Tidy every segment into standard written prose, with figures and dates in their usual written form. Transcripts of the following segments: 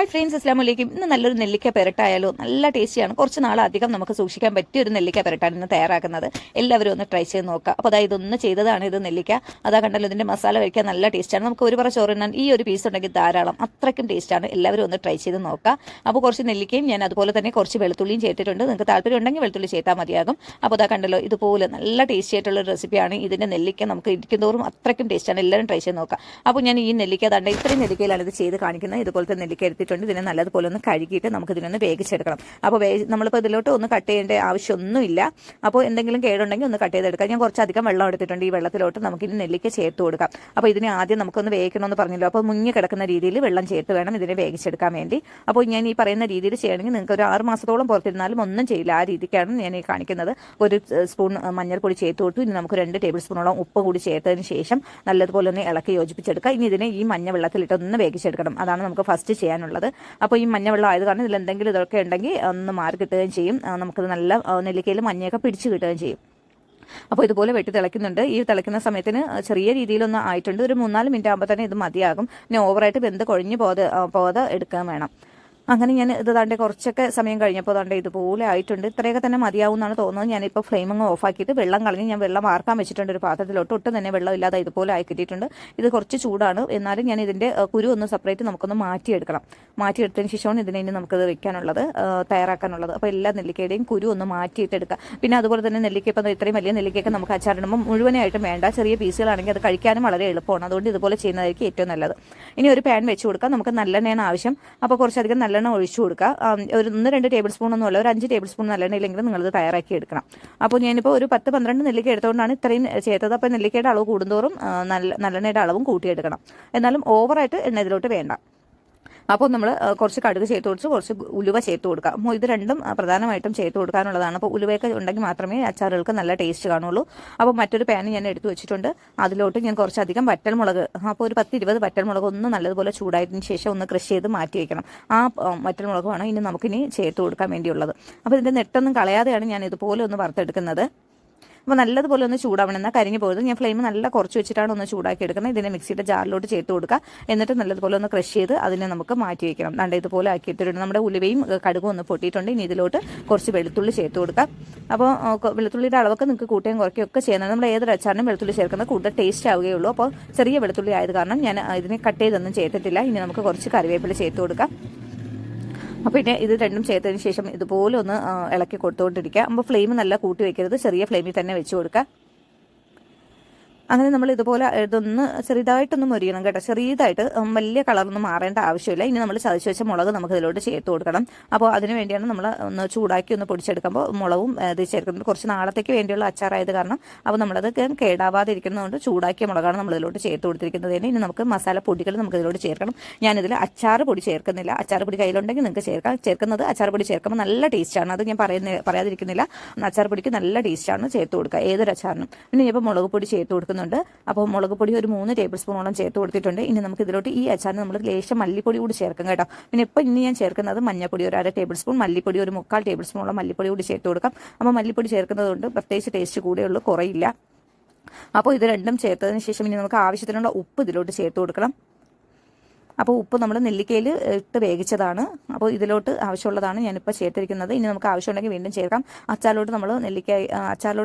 Hi friends, അസ്സലാമു അലൈക്കും. ഇന്ന് നല്ലൊരു നെല്ലിക്ക പെരട്ടായാലോ? നല്ല ടേസ്റ്റിയാണ്. കുറച്ച് നാളധികം നമുക്ക് സൂക്ഷിക്കാൻ പറ്റിയ ഒരു നെല്ലിക്ക പെരട്ടാണ് ഇന്ന് തയ്യാറാക്കുന്നത്. എല്ലാവരും ഒന്ന് ട്രൈ ചെയ്ത് നോക്കുക. അപ്പോൾ അതായത് ഇതൊന്ന് ചെയ്തതാണ് ഇത് നെല്ലിക്ക. അതാ കണ്ടല്ലോ, ഇതിൻ്റെ മസാല കഴിക്കാൻ നല്ല ടേസ്റ്റാണ്. നമുക്ക് ഒരു പറ ചോറിനാൻ ഈ ഒരു പീസ് ഉണ്ടെങ്കിൽ ധാരാളം, അത്രയ്ക്കും ടേസ്റ്റാണ്. എല്ലാവരും ഒന്ന് ട്രൈ ചെയ്ത് നോക്കുക. അപ്പോൾ കുറച്ച് നെല്ലിക്കയും ഞാൻ അതുപോലെ തന്നെ കുറച്ച് വെളുത്തുള്ളിയും ചേർത്തിട്ടുണ്ട്. നിങ്ങൾക്ക് താല്പര്യം ഉണ്ടെങ്കിൽ വെളുത്തുള്ളി ചേർത്താൽ മതിയാകും. അപ്പോൾ അതാ കണ്ടല്ലോ, ഇതുപോലെ നല്ല ടേസ്റ്റി ആയിട്ടുള്ള ഒരു റെസിപ്പിയാണ്. ഇതിൻ്റെ നെല്ലിക്ക നമുക്ക് ഇരിക്കുന്നതോറും അത്രയ്ക്കും ടേസ്റ്റാണ്. എല്ലാവരും ട്രൈ ചെയ്ത് നോക്കുക. അപ്പോൾ ഞാൻ ഈ നെല്ലിക്ക ദാണ്ട ഇത്രയും നെല്ലിക്കയിലാണ് ഇത് ചെയ്ത് കാണിക്കുന്നത്. ഇതുപോലത്തെ നെല്ലിക്ക എടുത്തിട്ടുണ്ട്. ഇതിനെ നല്ലതുപോലെ ഒന്ന് കഴുകിയിട്ട് നമുക്ക് ഇതിനൊന്ന് വേവിച്ചെടുക്കണം. അപ്പോൾ നമ്മളിപ്പോൾ ഇതിലോട്ട് ഒന്ന് കട്ട് ചെയ്യേണ്ട ആവശ്യമൊന്നുമില്ല. അപ്പോൾ എന്തെങ്കിലും കേടുണ്ടെങ്കിൽ ഒന്ന് കട്ട് ചെയ്തെടുക്കാം. ഞാൻ കുറച്ചധികം വെള്ളം എടുത്തിട്ടുണ്ട്. ഈ വെള്ളത്തിലോട്ട് നമുക്കിനി നെല്ലിക്ക ചേർത്ത് കൊടുക്കാം. അപ്പോൾ ഇതിനെ ആദ്യം നമുക്കൊന്ന് വേവിക്കണമെന്ന് പറഞ്ഞല്ലോ. അപ്പോൾ മുങ്ങി കിടക്കുന്ന രീതിയിൽ വെള്ളം ചേർത്ത് വേണം ഇതിനെ വേവിച്ചെടുക്കാൻ വേണ്ടി. അപ്പോൾ ഞാൻ ഈ പറയുന്ന രീതിയിൽ ചെയ്യണമെങ്കിൽ നിങ്ങൾക്ക് ഒരു 6 മാസത്തോളം പുറത്തിരുന്നാലും ഒന്നും ചെയ്യില്ല. ആ രീതിക്കാണ് ഞാൻ ഈ കാണിക്കുന്നത്. ഒരു സ്പൂൺ മഞ്ഞൾപ്പൊടി ചേർത്ത് കൊടുത്തു. ഇനി നമുക്ക് 2 ടേബിൾ സ്പൂണോളം ഉപ്പ് കൂടി ചേർത്തതിന് ശേഷം നല്ലതുപോലെ ഒന്ന് ഇളക്കി യോജിപ്പിച്ചെടുക്കുക. ഇനി ഇതിനെ ഈ മഞ്ഞ വെള്ളത്തിലിട്ട് ഒന്ന് വേവിച്ചെടുക്കണം. അതാണ് നമുക്ക് ഫസ്റ്റ് ചെയ്യാനുള്ളത്. അപ്പോൾ ഈ മഞ്ഞവെള്ളം ആയത് കാരണം ഇതിൽ എന്തെങ്കിലും ഇതൊക്കെ ഉണ്ടെങ്കിൽ ഒന്ന് മാറി കിട്ടുകയും ചെയ്യും. നമുക്കത് നല്ല നെല്ലിക്കയിൽ മഞ്ഞയൊക്കെ പിടിച്ച് കിട്ടുകയും ചെയ്യും. അപ്പോൾ ഇതുപോലെ വെട്ടി തിളയ്ക്കുന്നുണ്ട്. ഈ തിളയ്ക്കുന്ന സമയത്തിന് ചെറിയ രീതിയിലൊന്ന് ആയിട്ടുണ്ട്. ഒരു 3-4 മിനിറ്റ് ആകുമ്പോൾ തന്നെ ഇത് മതിയാകും. ഇനി ഓവറായിട്ട് വെന്ത് കൊഴിഞ്ഞ് പോകാതെ എടുക്കാൻ വേണം. അങ്ങനെ ഞാൻ ഇത് താണ്ടെ കുറച്ചൊക്കെ സമയം കഴിഞ്ഞപ്പോൾ താണ്ടെ ഇതുപോലെ ആയിട്ടുണ്ട്. ഇത്രയൊക്കെ തന്നെ മതിയാവും എന്നാണ് തോന്നുന്നത്. ഞാനിപ്പോൾ ഫ്ലെയിം അങ്ങ് ഓഫാക്കിയിട്ട് വെള്ളം കളഞ്ഞ് ഞാൻ വെള്ളം വാർക്കാൻ വെച്ചിട്ടുണ്ട് ഒരു പാത്രത്തിലോട്ട്. ഒട്ടും തന്നെ വെള്ളം ഇല്ലാതെ ഇതുപോലെ ആയി കിട്ടിയിട്ടുണ്ട്. ഇത് കുറച്ച് ചൂടാണ്, എന്നാലും ഞാൻ ഇതിൻ്റെ കുരു ഒന്ന് സെപ്പറേറ്റ് നമുക്കൊന്ന് മാറ്റിയെടുക്കണം. മാറ്റിയെടുത്തതിന് ശേഷമാണ് ഇതിനെ ഇനി നമുക്കത് വെക്കാനുള്ളത്, തയ്യാറാക്കാനുള്ളത്. അപ്പോൾ എല്ലാ നെല്ലിക്കയുടെയും കുരു ഒന്ന് മാറ്റിയിട്ടെടുക്കുക. പിന്നെ അതുപോലെ തന്നെ നെല്ലിക്ക ഇപ്പം ഇത്രയും വലിയ നെല്ലിക്കയൊക്കെ നമുക്ക് അച്ചാറിടുമ്പോൾ മുഴുവനായിട്ടും വേണ്ട, ചെറിയ പീസുകളാണെങ്കിൽ അത് കഴിക്കാനും വളരെ എളുപ്പമാണ്. അതുകൊണ്ട് ഇതുപോലെ ചെയ്യുന്നതായിരിക്കും ഏറ്റവും നല്ലത്. ഇനി ഒരു പാൻ വെച്ച് കൊടുക്കുക. നമുക്ക് നല്ലെണ്ണയാണ് ആവശ്യം. അപ്പോൾ കുറച്ചധികം നല്ലെണ്ണ ഒഴിച്ചു കൊടുക്കുക. ഒരു 1-2 ടേബിൾ സ്പൂൺ ഒന്നുമല്ല, ഒരു 5 ടേബിൾ സ്പൂൺ നല്ലെണ്ണ ഇല്ലെങ്കിലും നിങ്ങളത് തയ്യാറാക്കി എടുക്കണം. അപ്പോൾ ഞാനിപ്പോൾ ഒരു 10-12 നെല്ലിക്ക എടുത്തുകൊണ്ടാണ് ഇത്രയും ചെയ്തത്. അപ്പോൾ നെല്ലിക്കയുടെ അളവ് കൂടുന്തോറും നല്ലെണ്ണയുടെ അളവും കൂട്ടിയെടുക്കണം. എന്നാലും ഓവറായിട്ട് എണ്ണ ഇതിലോട്ട് വേണ്ട. അപ്പോൾ നമ്മൾ കുറച്ച് കടുക് ചേർത്ത് കൊടുത്ത് കുറച്ച് ഉലുവ ചേർത്ത് കൊടുക്കുക. അപ്പോൾ ഇത് രണ്ടും പ്രധാനമായിട്ടും ചേർത്ത് കൊടുക്കാനുള്ളതാണ്. അപ്പോൾ ഉലുവയൊക്കെ ഉണ്ടെങ്കിൽ മാത്രമേ അച്ചാറുകൾക്ക് നല്ല ടേസ്റ്റ് കാണുള്ളൂ. അപ്പോൾ മറ്റൊരു പാൻ ഞാൻ എടുത്തു വെച്ചിട്ടുണ്ട്. അതിലോട്ട് ഞാൻ കുറച്ചധികം വറ്റൽമുളക്, അപ്പോൾ ഒരു 10-20 വറ്റൽമുളക് ഒന്ന് നല്ലതുപോലെ ചൂടായതിനു ശേഷം ഒന്ന് ക്രഷ് ചെയ്ത് മാറ്റി വയ്ക്കണം. ആ വറ്റൽമുളകാണ് ഇനി നമുക്കിനി ചേർത്ത് കൊടുക്കാൻ വേണ്ടിയുള്ളത്. അപ്പോൾ ഇതിൻ്റെ നെട്ടൊന്നും കളയാതെയാണ് ഞാൻ ഇതുപോലെ ഒന്ന് വറുത്തെടുക്കുന്നത്. അപ്പോൾ നല്ലതുപോലെ ഒന്ന് ചൂടാവണം, എന്നാൽ കരിഞ്ഞു പോയത്. ഞാൻ ഫ്ലെയിം നല്ല കുറച്ച് വെച്ചിട്ടാണ് ഒന്ന് ചൂടാക്കി എടുക്കുന്നത്. ഇതിനെ മിക്സിയുടെ ജാറിലോട്ട് ചേർത്ത് കൊടുക്കുക. എന്നിട്ട് നല്ലതുപോലെ ഒന്ന് ക്രഷ് ചെയ്ത് അതിനെ നമുക്ക് മാറ്റി വയ്ക്കണം. നല്ല ഇതുപോലെ ആക്കിയിട്ടുണ്ട്. നമ്മുടെ ഉലുവയും കടുകും ഒന്ന് പൊട്ടിയിട്ടുണ്ട്. ഇനി ഇതിലോട്ട് കുറച്ച് വെളുത്തുള്ളി ചേർത്ത് കൊടുക്കുക. അപ്പോൾ വെളുത്തുള്ളിയുടെ അളവൊക്കെ നിങ്ങൾക്ക് കൂട്ടുകയും കുറയ്ക്കുകയൊക്കെ ചെയ്യുന്നത്. നമ്മൾ ഏതൊരു അച്ചാറിനും വെളുത്തുള്ളി ചേർക്കുന്നത് കൂടുതൽ ടേസ്റ്റ് ആവുകയുള്ളൂ. അപ്പോൾ ചെറിയ വെളുത്തുള്ളി ആയത് കാരണം ഞാൻ ഇതിനെ കട്ട് ചെയ്തൊന്നും ചേർത്തിട്ടില്ല. ഇനി നമുക്ക് കുറച്ച് കറിവേപ്പില ചേർത്ത് കൊടുക്കാം. അപ്പോൾ പിന്നെ ഇത് രണ്ടും ചേർത്തതിന് ശേഷം ഇതുപോലെ ഒന്ന് ഇളക്കി കൊടുത്തുകൊണ്ടിരിക്കുക. അപ്പോൾ ഫ്ലെയിം നല്ല കൂട്ടി വയ്ക്കരുത്, ചെറിയ ഫ്ലെയിമിൽ തന്നെ വെച്ച് കൊടുക്കുക. അങ്ങനെ നമ്മൾ ഇതുപോലെ ഇതൊന്ന് ചെറുതായിട്ടൊന്ന് മൊരിയണം കേട്ടോ. ചെറിയതായിട്ട്, വലിയ കളറൊന്നും മാറേണ്ട ആവശ്യമില്ല. ഇനി നമ്മൾ ചതച്ച് വെച്ച മുളക് നമുക്ക് ഇതിലോട്ട് ചേർത്ത് കൊടുക്കണം. അപ്പോൾ അതിന് വേണ്ടിയാണ് നമ്മൾ ഒന്ന് ചൂടാക്കി ഒന്ന് പൊടിച്ചെടുക്കുമ്പോൾ മുളകും ഇത് ചേർക്കുന്നത്. കുറച്ച് നാളത്തേക്ക് വേണ്ടിയുള്ള അച്ചാറായത് കാരണം അപ്പോൾ നമ്മളത് കേടാവാതെ ഇരിക്കുന്നതുകൊണ്ട് ചൂടാക്കിയ മുളകാണ് നമ്മൾ ഇതിലോട്ട് ചേർത്ത് കൊടുത്തിരിക്കുന്നത്. ഇനി നമുക്ക് മസാല പൊടികൾ നമുക്ക് ഇതിലോട്ട് ചേർക്കണം. ഞാനിതിൽ അച്ചാർ പൊടി ചേർക്കുന്നില്ല. അച്ചാർ പൊടി കയ്യിലുണ്ടെങ്കിൽ നിങ്ങൾക്ക് ചേർക്കാം. ചേർക്കുന്നത് അച്ചാർ പൊടി ചേർക്കുമ്പോൾ നല്ല ടേസ്റ്റാണ്. അത് ഞാൻ പറയാതിരിക്കുന്നില്ല. അച്ചാർ പൊടിക്ക് നല്ല ടേസ്റ്റാണ്. ചേർത്ത് കൊടുക്കുക ഏതൊരു അച്ചാറിനും. പിന്നെ ഇപ്പോൾ മുളക് പൊടി ചേർത്ത് കൊടുക്കുന്നുണ്ട്. അപ്പോൾ മുളക് പൊടി ഒരു 3 ടേബിൾ സ്പൂണോളം ചേർത്ത് കൊടുത്തിട്ടുണ്ട്. ഇനി നമുക്ക് ഇതിലോട്ട് ഈ അച്ചാറിന് നമ്മൾ ലേശം മല്ലിപ്പൊടി കൂടി ചേർക്കാം കേട്ടോ. പിന്നെ ഇപ്പോൾ ഇനി ഞാൻ ചേർക്കുന്നത് മഞ്ഞപ്പൊടി ഒരു 1/2 ടേബിൾ സ്പൂൺ, മല്ലിപ്പൊടി ഒരു 3/4 ടേബിൾ സ്പൂണോളം മല്ലിപ്പൊടി കൂടി ചേർത്ത് കൊടുക്കാം. അപ്പോൾ മല്ലിപ്പൊടി ചേർക്കുന്നത് കൊണ്ട് പ്രത്യേകിച്ച് ടേസ്റ്റ് കൂടെയുള്ളൂ, കുറയില്ല. അപ്പോൾ ഇത് രണ്ടും ചേർത്തതിന് ശേഷം ഇനി നമുക്ക് ആവശ്യത്തിനുള്ള ഉപ്പ് ഇതിലോട്ട് ചേർത്ത് കൊടുക്കണം. അപ്പോൾ ഉപ്പ് നമ്മൾ നെല്ലിക്കയിൽ ഇട്ട് വേവിച്ചതാണ്. അപ്പോൾ ഇതിലോട്ട് ആവശ്യമുള്ളതാണ് ഞാനിപ്പോൾ ചേർത്തിരിക്കുന്നത്. ഇനി നമുക്ക് ആവശ്യമുണ്ടെങ്കിൽ വീണ്ടും ചേർക്കാം. അച്ചാറിലോട്ട്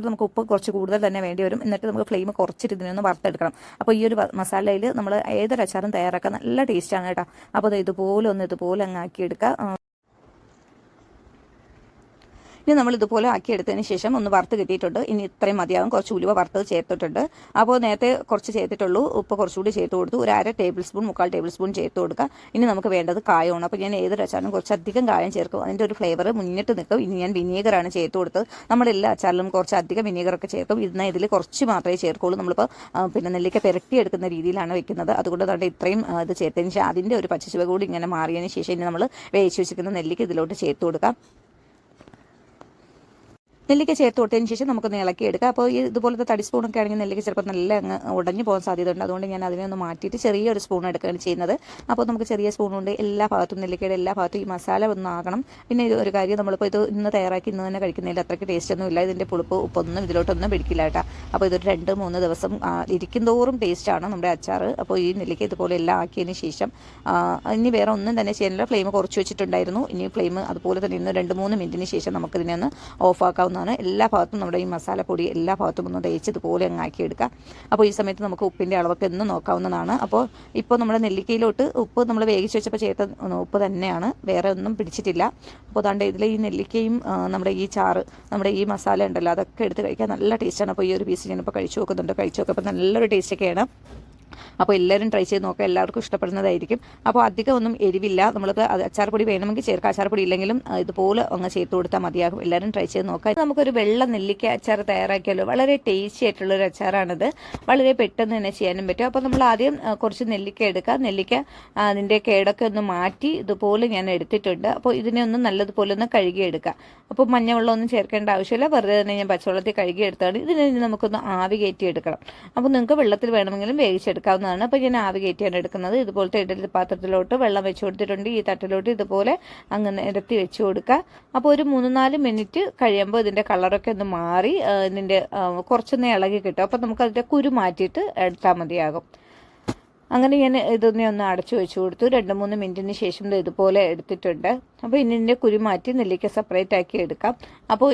നമുക്ക് ഉപ്പ് കുറച്ച് കൂടുതൽ തന്നെ വേണ്ടി വരും. എന്നിട്ട് നമുക്ക് ഫ്ലെയിം കുറച്ചിട്ട് ഇതിനൊന്ന് വറുത്തെടുക്കണം. അപ്പോൾ ഈ ഒരു മസാലയിൽ നമ്മൾ ഏതൊരു അച്ചാറും തയ്യാറാക്കാൻ നല്ല ടേസ്റ്റാണ് കേട്ടോ. അപ്പോൾ ഇതുപോലെ അങ്ങ് ആക്കിയെടുക്കുക. ഇനി നമ്മൾ ഇതുപോലെ ആക്കിയെടുത്തതിന് ശേഷം ഒന്ന് വറുത്ത് കിട്ടിയിട്ടുണ്ട്. ഇനി ഇത്രയും മതിയാകും. കുറച്ച് ഉലുവ വറുത്തത് ചേർത്തിട്ടുണ്ട്. അപ്പോൾ നേരത്തെ കുറച്ച് ചേർത്തിട്ടുള്ളൂ. ഉപ്പ് കുറച്ചുകൂടി ചേർത്ത് കൊടുത്തു. ഒരു 1/2 ടേബിൾ സ്പൂൺ 3/4 ടേബിൾ സ്പൂൺ ചേർത്ത് കൊടുക്കുക. ഇനി നമുക്ക് വേണ്ടത് കായമാണ്. അപ്പോൾ ഞാൻ ഏതൊരു അച്ചാറിനും കുറച്ചധികം കായം ചേർക്കും. അതിൻ്റെ ഒരു ഫ്ലേവർ മുന്നിട്ട് നിൽക്കും. ഇനി ഞാൻ വിനീഗറാണ് ചേർത്ത് കൊടുത്തത്. നമ്മളെല്ലാ അച്ചാറിലും കുറച്ചധികം വിനീഗറൊക്കെ ചേർക്കും. ഇതിൽ കുറച്ച് മാത്രമേ ചേർക്കുള്ളൂ. നമ്മളിപ്പോൾ പിന്നെ നെല്ലിക്ക പുരട്ടിയെടുക്കുന്ന രീതിയിലാണ് വെക്കുന്നത്. അതുകൊണ്ട് തന്നെ ഇത്രയും ഇത് ചേർത്തതിന് ശേഷം അതിൻ്റെ ഒരു പച്ചച്ചുവ കൂടി ഇങ്ങനെ മാറിയതിന് ശേഷം ഇനി നമ്മൾ വേവിച്ച് വെച്ചിരിക്കുന്ന നെല്ലിക്ക ഇതിലോട്ട് ചേർത്ത് കൊടുക്കാം. നെല്ലിക്ക ചേർത്ത് കൊടുത്തതിന് ശേഷം നമുക്കൊന്ന് ഇളക്കിയെടുക്കാം. അപ്പോൾ ഈ ഇതുപോലത്തെ തടി സ്പൂണൊക്കെ ആണെങ്കിൽ നെല്ലിക്ക ചിലപ്പോൾ നല്ല അങ്ങ് ഉടഞ്ഞു പോകാൻ സാധ്യതയുണ്ട്. അതുകൊണ്ട് ഞാൻ അതിനെ ഒന്ന് മാറ്റിയിട്ട് ചെറിയൊരു സ്പൂൺ എടുക്കുകയാണ് ചെയ്യുന്നത്. അപ്പോൾ നമുക്ക് ചെറിയ സ്പൂൺ കൊണ്ട് എല്ലാ ഭാഗത്തും നെല്ലിക്കയുടെ എല്ലാ ഭാഗത്തും ഈ മസാല ഒന്നാകണം. പിന്നെ ഒരു കാര്യം, നമ്മളിപ്പോൾ ഇത് ഇന്ന് തയ്യാറാക്കി ഇന്ന് തന്നെ കഴിക്കുന്നതിൽ അത്രയ്ക്ക് ടേസ്റ്റ് ഒന്നും ഇല്ല. ഇതിൻ്റെ പുളിപ്പ് ഉപ്പൊന്നും ഇതിലോട്ടൊന്നും പിടിക്കില്ല കേട്ടോ. അപ്പോൾ ഇതൊരു 2-3 ദിവസം ഇരിക്കും തോറും ടേസ്റ്റാണ് നമ്മുടെ അച്ചാർ. അപ്പോൾ ഈ നെല്ലിക്ക ഇതുപോലെ എല്ലാം ആക്കിയതിന് ശേഷം ഇനി വേറെ ഒന്നും തന്നെ ചെയ്യാനില്ല. ഫ്ലെയിം കുറച്ച് വെച്ചിട്ടുണ്ടായിരുന്നു. ഇനി ഫ്ലെയിം അതുപോലെ തന്നെ ഇന്ന് 2-3 മിനിറ്റിന് ശേഷം നമുക്കിതിനെ ഒന്ന് ഓഫാക്കാവുന്നതാണ്. എല്ലാ ഭാഗത്തും നമ്മുടെ ഈ മസാലപ്പൊടി എല്ലാ ഭാഗത്തും ഒന്ന് തേച്ച് ഇതുപോലെ അങ്ങ് ആക്കിയെടുക്കാം. അപ്പോൾ ഈ സമയത്ത് നമുക്ക് ഉപ്പിൻ്റെ അളവൊക്കെ ഒന്ന് നോക്കാവുന്നതാണ്. അപ്പോൾ ഇപ്പോൾ നമ്മുടെ നെല്ലിക്കയിലോട്ട് ഉപ്പ് നമ്മൾ വേവിച്ച് വെച്ചപ്പോൾ ചേർത്ത ഉപ്പ് തന്നെയാണ്, വേറെ ഒന്നും പിടിച്ചിട്ടില്ല. അപ്പോൾ അതുകൊണ്ട് ഇതിൽ ഈ നെല്ലിക്കയും നമ്മുടെ ഈ ചാറ്, നമ്മുടെ ഈ മസാല ഉണ്ടല്ലോ, അതൊക്കെ എടുത്ത് കഴിക്കാൻ നല്ല ടേസ്റ്റാണ്. അപ്പോൾ ഈ ഒരു പീസ് ഞാനിപ്പോൾ കഴിച്ചു നോക്കുന്നുണ്ട്. അപ്പോൾ നല്ലൊരു ടേസ്റ്റൊക്കെയാണ്. അപ്പോൾ എല്ലാവരും ട്രൈ ചെയ്ത് നോക്കുക, എല്ലാവർക്കും ഇഷ്ടപ്പെടുന്നതായിരിക്കും. അപ്പോൾ അധികം ഒന്നും എരിവില്ല. നമ്മൾക്ക് അച്ചാർപ്പൊടി വേണമെങ്കിൽ ചേർക്കാം, അച്ചാർപ്പൊടി ഇല്ലെങ്കിലും ഇതുപോലെ അങ്ങ് ചേർത്ത് കൊടുത്താൽ മതിയാകും. എല്ലാവരും ട്രൈ ചെയ്ത് നോക്കാം. നമുക്കൊരു വെള്ള നെല്ലിക്ക അച്ചാർ തയ്യാറാക്കിയാലോ. വളരെ ടേസ്റ്റി ആയിട്ടുള്ളൊരു അച്ചാറാണിത്. വളരെ പെട്ടെന്ന് തന്നെ ചെയ്യാനും പറ്റും. അപ്പോൾ നമ്മൾ ആദ്യം കുറച്ച് നെല്ലിക്ക എടുക്കുക. നെല്ലിക്ക അതിൻ്റെ കേടൊക്കെ ഒന്ന് മാറ്റി ഇതുപോലെ ഞാൻ എടുത്തിട്ടുണ്ട്. അപ്പോൾ ഇതിനെ ഒന്ന് നല്ലതുപോലെ ഒന്ന് കഴുകിയെടുക്കുക. അപ്പോൾ മഞ്ഞവെള്ളമൊന്നും ചേർക്കേണ്ട ആവശ്യമില്ല, വെറുതെ തന്നെ ഞാൻ പച്ചവെള്ളത്തിൽ കഴുകിയെടുത്താണ്. ഇതിനെ നമുക്കൊന്ന് ആവി കയറ്റി എടുക്കണം. അപ്പോൾ നിങ്ങൾക്ക് വെള്ളത്തിൽ വേണമെങ്കിലും വേവിച്ചെടുക്കാവുന്നതാണ്. അപ്പോൾ ഞാൻ ആവി കയറ്റിയാണ് എടുക്കുന്നത്. ഇതുപോലത്തെ ഇഡലി പാത്രത്തിലോട്ട് വെള്ളം വെച്ച് കൊടുത്തിട്ടുണ്ട്. ഈ തട്ടിലോട്ട് ഇതുപോലെ അങ്ങ് നിരത്തി വെച്ച് കൊടുക്കുക. അപ്പോൾ ഒരു 3-4 മിനിറ്റ് കഴിയുമ്പോൾ ഇതിൻ്റെ കളറൊക്കെ ഒന്ന് മാറി ഇതിൻ്റെ കുറച്ചൊന്ന് ഇളകി കിട്ടും. അപ്പോൾ നമുക്കതിൻ്റെ കുരു മാറ്റിയിട്ട് എടുത്താൽ മതിയാകും. അങ്ങനെ ഞാൻ ഇതൊന്നെ ഒന്ന് അടച്ചു വെച്ച് കൊടുത്തു. 2-3 മിനിറ്റിന് ശേഷം ഇതുപോലെ എടുത്തിട്ടുണ്ട്. അപ്പോൾ ഇതിൻ്റെ കുരു മാറ്റി നെല്ലിക്ക സെപ്പറേറ്റ് ആക്കി എടുക്കാം. അപ്പോൾ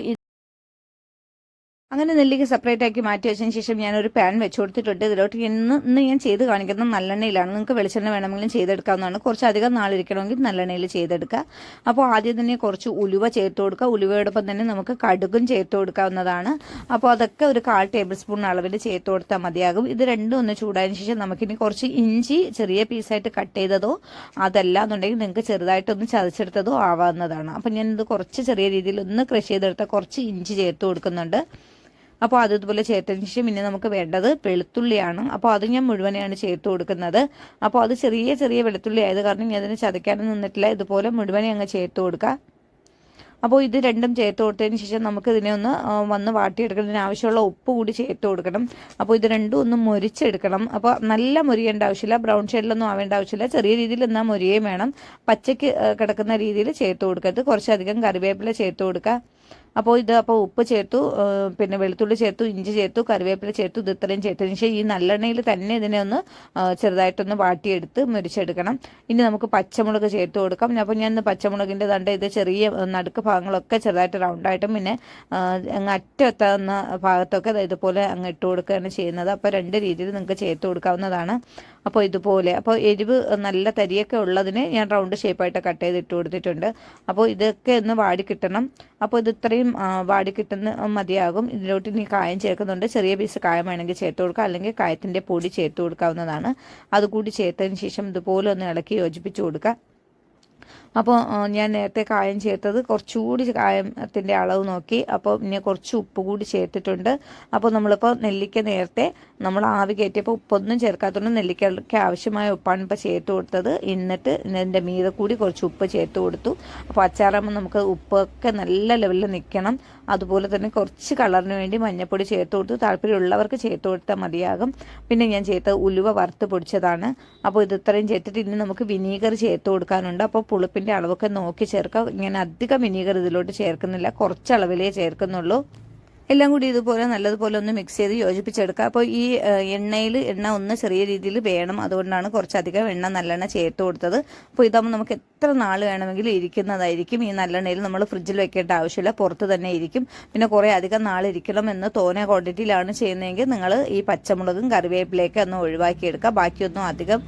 അങ്ങനെ നെല്ലിക്ക സെപ്പറേറ്റ് ആക്കി മാറ്റി വെച്ചതിന് ശേഷം ഞാനൊരു പാൻ വെച്ച് കൊടുത്തിട്ടുണ്ട്. ഇതിലോട്ട് ഇന്ന് ഞാൻ ചെയ്ത് കാണിക്കുന്നത് നല്ലെണ്ണയിലാണ്. നിങ്ങൾക്ക് വെളിച്ചെണ്ണ വേണമെങ്കിലും ചെയ്തെടുക്കാവുന്നതാണ്. കുറച്ചധികം നാളിരിക്കണമെങ്കിൽ നല്ലെണ്ണയിൽ ചെയ്തെടുക്കുക. അപ്പോൾ ആദ്യം തന്നെ കുറച്ച് ഉലുവ ചേർത്ത് കൊടുക്കുക. ഉലുവയോടൊപ്പം തന്നെ നമുക്ക് കടുകും ചേർത്ത് കൊടുക്കാവുന്നതാണ്. അപ്പോൾ അതൊക്കെ ഒരു 1/4 ടേബിൾ സ്പൂൺ അളവിൽ ചേർത്ത് കൊടുത്താൽ മതിയാകും. ഇത് രണ്ടും ഒന്ന് ചൂടായതിനു ശേഷം നമുക്കിനി കുറച്ച് ഇഞ്ചി ചെറിയ പീസായിട്ട് കട്ട് ചെയ്തതോ അതല്ല എന്നുണ്ടെങ്കിൽ നിങ്ങൾക്ക് ചെറുതായിട്ടൊന്ന് ചതച്ചെടുത്തതോ ആവാവുന്നതാണ്. അപ്പോൾ ഞാനിത് കുറച്ച് ചെറിയ രീതിയിൽ ഒന്ന് ക്രഷ് ചെയ്തെടുത്ത കുറച്ച് ഇഞ്ചി ചേർത്ത് കൊടുക്കുന്നുണ്ട്. അപ്പോൾ അതുപോലെ ചേർത്തതിന് ശേഷം പിന്നെ നമുക്ക് വേണ്ടത് വെളുത്തുള്ളിയാണ്. അപ്പോൾ അത് ഞാൻ മുഴുവനെയാണ് ചേർത്ത് കൊടുക്കുന്നത്. അപ്പോൾ അത് ചെറിയ വെളുത്തുള്ളി ആയത് കാരണം ഞാൻ അതിന് ചതയ്ക്കാനും നിന്നിട്ടില്ല. ഇതുപോലെ മുഴുവനെ അങ്ങ് ചേർത്ത് കൊടുക്കുക. അപ്പോൾ ഇത് രണ്ടും ചേർത്ത് കൊടുത്തതിന് ശേഷം നമുക്ക് ഇതിനെ ഒന്ന് വാട്ടിയെടുക്കുന്നതിന് ആവശ്യമുള്ള ഉപ്പ് കൂടി ചേർത്ത് കൊടുക്കണം. അപ്പോൾ ഇത് രണ്ടും ഒന്ന് മുരിച്ചെടുക്കണം. അപ്പോൾ നല്ല മുരിയേണ്ട ആവശ്യമില്ല, ബ്രൗൺ ഷെയ്ഡിലൊന്നും ആവേണ്ട ആവശ്യമില്ല. ചെറിയ രീതിയിൽ എന്നാൽ മുരിയേം വേണം. പച്ചയ്ക്ക് കിടക്കുന്ന രീതിയിൽ ചേർത്ത് കൊടുക്കരുത്. കുറച്ചധികം കറിവേപ്പില ചേർത്ത് കൊടുക്കുക. അപ്പോൾ ഉപ്പ് ചേർത്തു, പിന്നെ വെളുത്തുള്ളി ചേർത്തു, ഇഞ്ചി ചേർത്തു, കറിവേപ്പില ചേർത്തു. ഇത് ഇത്രയും ചേർത്തതിന് ശേഷം ഈ നല്ലെണ്ണയിൽ തന്നെ ഇതിനെ ഒന്ന് ചെറുതായിട്ടൊന്ന് വാട്ടിയെടുത്ത് മുരിച്ചെടുക്കണം. ഇനി നമുക്ക് പച്ചമുളക് ചേർത്ത് കൊടുക്കാം. അപ്പോൾ ഞാൻ പച്ചമുളകിൻ്റെ ഇത് ചെറിയ നടുക്ക് ഭാഗങ്ങളൊക്കെ ചെറുതായിട്ട് റൗണ്ടായിട്ടും പിന്നെ അങ്ങ് അറ്റെത്താവുന്ന ഭാഗത്തൊക്കെ ഇതുപോലെ അങ്ങ് ഇട്ട് കൊടുക്കുകയാണ് ചെയ്യുന്നത്. അപ്പോൾ 2 രീതിയിൽ നിങ്ങൾക്ക് ചേർത്ത് കൊടുക്കാവുന്നതാണ്. അപ്പോൾ ഇതുപോലെ എരിവ് നല്ല തരിയൊക്കെ ഉള്ളതിന് ഞാൻ റൗണ്ട് ഷേപ്പായിട്ട് കട്ട് ചെയ്ത് ഇട്ട് കൊടുത്തിട്ടുണ്ട്. അപ്പോൾ ഇതൊക്കെ ഒന്ന് വാടി കിട്ടണം. അപ്പോൾ ഇത് ഇത്രയും വാടി കിട്ടുന്ന മതിയാകും. ഇതിലോട്ട് ഇനി കായം ചേർക്കുന്നുണ്ട്. ചെറിയ പീസ് കായം വേണമെങ്കിൽ ചേർത്ത് കൊടുക്കുക, അല്ലെങ്കിൽ കായത്തിൻ്റെ പൊടി ചേർത്ത് കൊടുക്കാവുന്നതാണ്. അതുകൂടി ചേർത്തതിന് ശേഷം ഇതുപോലെ ഒന്ന് ഇളക്കി യോജിപ്പിച്ച് കൊടുക്കുക. അപ്പോൾ ഞാൻ നേരത്തെ കായം ചേർത്തത് കുറച്ചുകൂടി കായത്തിൻ്റെ അളവ് നോക്കി. അപ്പോൾ പിന്നെ കുറച്ച് ഉപ്പ് കൂടി ചേർത്തിട്ടുണ്ട്. അപ്പോൾ നമ്മളിപ്പോൾ നെല്ലിക്ക നേരത്തെ നമ്മൾ ആവി കയറ്റിയപ്പോൾ ഉപ്പൊന്നും ചേർക്കാത്തതുകൊണ്ട് നെല്ലിക്കയ്ക്ക് ആവശ്യമായ ഉപ്പാണ് ഇപ്പോൾ ചേർത്ത് കൊടുത്തത്. എന്നിട്ട് ഇതിൻ്റെ മീതെ കൂടി കുറച്ച് ഉപ്പ് ചേർത്ത് കൊടുത്തു. അപ്പോൾ അച്ചാറാകുമ്പോൾ നമുക്ക് ഉപ്പൊക്കെ നല്ല ലെവലിൽ നിൽക്കണം. അതുപോലെ തന്നെ കുറച്ച് കളറിന് വേണ്ടി മഞ്ഞൾപ്പൊടി ചേർത്ത് കൊടുത്തു. താല്പര്യമുള്ളവർക്ക് ചേർത്ത് കൊടുത്താൽ മതിയാകും. പിന്നെ ഞാൻ ചേർത്ത ഉലുവ വറുത്ത് പൊടിച്ചതാണ്. അപ്പോൾ ഇത് ഇത്രയും ചേർത്തിട്ട് ഇനി നമുക്ക് വിനീഗർ ചേർത്ത് കൊടുക്കാനുണ്ട്. അപ്പോൾ പുളിപ്പിൻ്റെ അളവൊക്കെ നോക്കി ചേർക്കാം. ഇങ്ങനെ അധികം വിനീഗർ ഇതിലോട്ട് ചേർക്കുന്നില്ല, കുറച്ച് അളവിലേ ചേർക്കുന്നുള്ളൂ. എല്ലാം കൂടി ഇതുപോലെ നല്ലതുപോലെ ഒന്ന് മിക്സ് ചെയ്ത് യോജിപ്പിച്ചെടുക്കുക. അപ്പോൾ ഈ എണ്ണ ഒന്ന് ചെറിയ രീതിയിൽ വേണം, അതുകൊണ്ടാണ് കുറച്ചധികം എണ്ണ നല്ലെണ്ണ ചേർത്ത് കൊടുത്തത്. അപ്പോൾ ഇതാകുമ്പോൾ നമുക്ക് എത്ര നാൾ വേണമെങ്കിലും ഇരിക്കുന്നതായിരിക്കും. ഈ നല്ലെണ്ണയിൽ നമ്മൾ ഫ്രിഡ്ജിൽ വെക്കേണ്ട ആവശ്യമില്ല, പുറത്ത് തന്നെ ഇരിക്കും. പിന്നെ കുറേ അധികം നാൾ ഇരിക്കണം എന്ന് തോന്നിയ ക്വാണ്ടിറ്റിയിലാണ് ചെയ്യുന്നതെങ്കിൽ നിങ്ങൾ ഈ പച്ചമുളകും കറിവേപ്പിലയൊക്കെ ഒന്ന് ഒഴിവാക്കിയെടുക്കുക. ബാക്കിയൊന്നും അധികം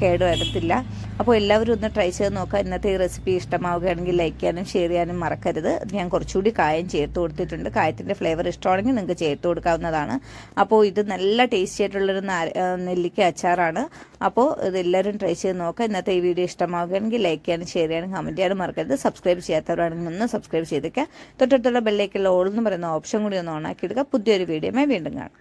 കേടുവരത്തില്ല. അപ്പോൾ എല്ലാവരും ഒന്ന് ട്രൈ ചെയ്ത് നോക്കുക. ഇന്നത്തെ ഈ റെസിപ്പി ഇഷ്ടമാവുകയാണെങ്കിൽ ലൈക്ക് ചെയ്യാനും ഷെയർ ചെയ്യാനും മറക്കരുത്. ഞാൻ കുറച്ചുകൂടി കായം ചേർത്ത് കൊടുത്തിട്ടുണ്ട്. കായത്തിൻ്റെ ഫ്ലേവർ ഇഷ്ടമാണെങ്കിൽ നിങ്ങൾക്ക് ചേർത്ത് കൊടുക്കാവുന്നതാണ്. അപ്പോൾ ഇത് നല്ല ടേസ്റ്റി ആയിട്ടുള്ളൊരു നെല്ലിക്ക അച്ചാറാണ്. അപ്പോൾ ഇതെല്ലാവരും ട്രൈ ചെയ്ത് നോക്കുക. ഇന്നത്തെ ഈ വീഡിയോ ഇഷ്ടമാവുകയാണെങ്കിൽ ലൈക്ക് ചെയ്യാനും ഷെയർ ചെയ്യാനും കമൻറ്റ് ചെയ്യാനും മറക്കരുത്. സബ്സ്ക്രൈബ് ചെയ്യാത്തവരാണെങ്കിൽ ഒന്ന് സബ്സ്ക്രൈബ് ചെയ്തേക്കുക. തൊട്ടടുത്തുള്ള ബെല്ലൈക്കുള്ള ഓൾ എന്ന് പറയുന്ന ഓപ്ഷൻ കൂടി ഒന്ന് ഓണാക്കി എടുക്കുക. പുതിയൊരു വീഡിയോയുമായി വീണ്ടും കാണാം.